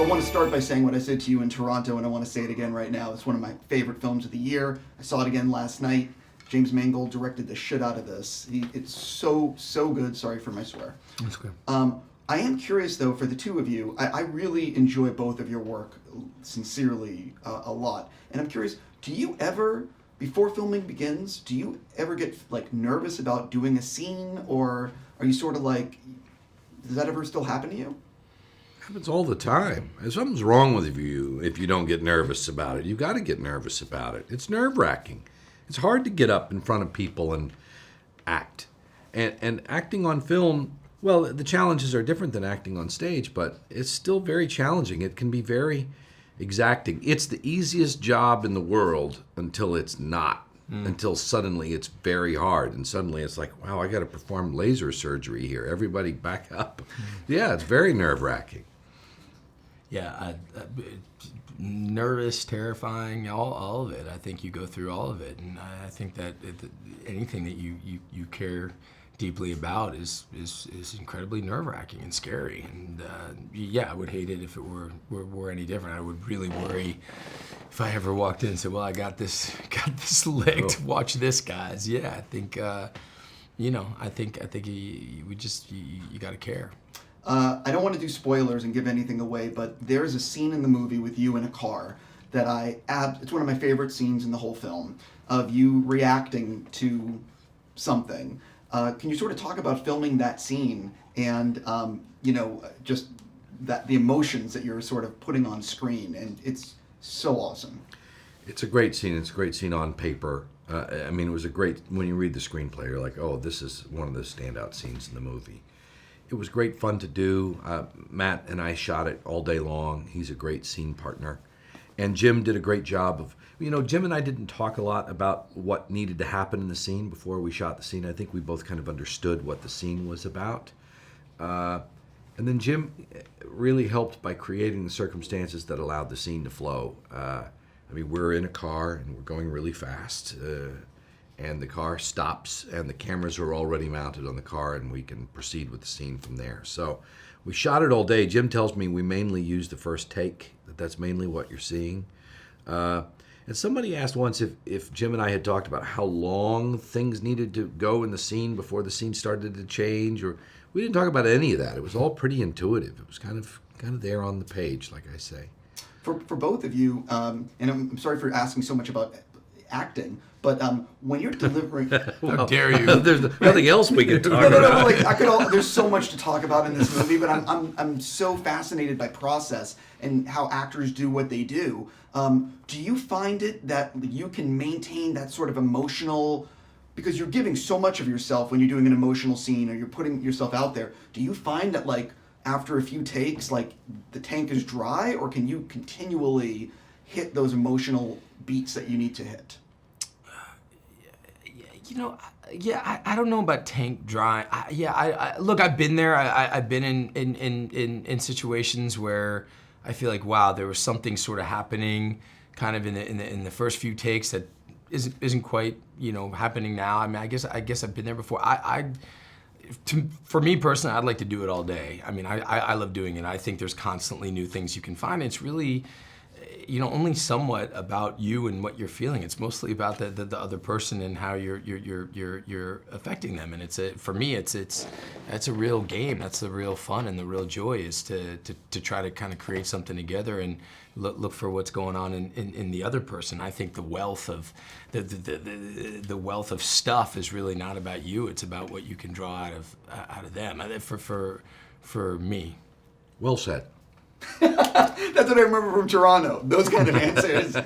So I want to start by saying what I said to you in Toronto, and I want to say it again right now. It's one of my favorite films of the year. I saw it again last night. James Mangold directed the shit out of this. It's so good. Sorry for my swear. That's good. I am curious, though, for the two of you. I really enjoy both of your work sincerely a lot. And I'm curious, do you ever, before filming begins, do you ever get like nervous about doing a scene? Or are you sort of like, does that ever still happen to you? Happens all the time. Something's wrong with you if you don't get nervous about it. You've got to get nervous about it. It's nerve-wracking. It's hard to get up in front of people and act. And acting on film, well, the challenges are different than acting on stage, but it's still very challenging. It can be very exacting. It's the easiest job in the world until it's not. Until suddenly it's very hard, and suddenly it's like, wow, I got to perform laser surgery here. Everybody back up. Yeah, it's very nerve-wracking. Yeah, nervous, terrifying, all of it. I think you go through all of it, and I think that anything that you care deeply about is incredibly nerve-wracking and scary. And yeah, I would hate it if it were any different. I would really worry if I ever walked in and said, "Well, I got this licked. Watch this, guys." Yeah, I think I think you got to care. I don't want to do spoilers and give anything away, but there's a scene in the movie with you in a car that it's one of my favorite scenes in the whole film, of you reacting to something. Can you sort of talk about filming that scene and, just the emotions that you're sort of putting on screen? And it's so awesome. It's a great scene. It's a great scene on paper. It was a great, when you read the screenplay, you're like, oh, this is one of the standout scenes in the movie. It was great fun to do. Matt and I shot it all day long. He's a great scene partner. And Jim did a great job of, Jim and I didn't talk a lot about what needed to happen in the scene before we shot the scene. I think we both kind of understood what the scene was about. And then Jim really helped by creating the circumstances that allowed the scene to flow. We're in a car and we're going really fast. And the car stops and the cameras are already mounted on the car and we can proceed with the scene from there. So we shot it all day. Jim tells me we mainly used the first take, that's mainly what you're seeing. And somebody asked once if Jim and I had talked about how long things needed to go in the scene before the scene started to change, or we didn't talk about any of that. It was all pretty intuitive. It was kind of there on the page, like I say. For both of you, and I'm sorry for asking so much about acting, but when you're delivering, how dare you? There's nothing else we can talk about. No. There's so much to talk about in this movie, but I'm so fascinated by process and how actors do what they do. Do you find it that you can maintain that sort of emotional, because you're giving so much of yourself when you're doing an emotional scene or you're putting yourself out there? Do you find that after a few takes, the tank is dry, or can you continually hit those emotional beats that you need to hit? I don't know about tank dry. Look, I've been there. I've been in situations where I feel like, wow, there was something sort of happening, kind of in the first few takes that isn't quite happening now. I guess I've been there before. For me personally, I'd like to do it all day. I love doing it. I think there's constantly new things you can find. It's really, only somewhat about you and what you're feeling. It's mostly about the other person and how you're affecting them. And for me, it's a real game. That's the real fun and the real joy, is to try to kind of create something together and look for what's going on in the other person. I think the wealth of the wealth of stuff is really not about you. It's about what you can draw out of them. For me. Well said. That's what I remember from Toronto. Those kind of answers.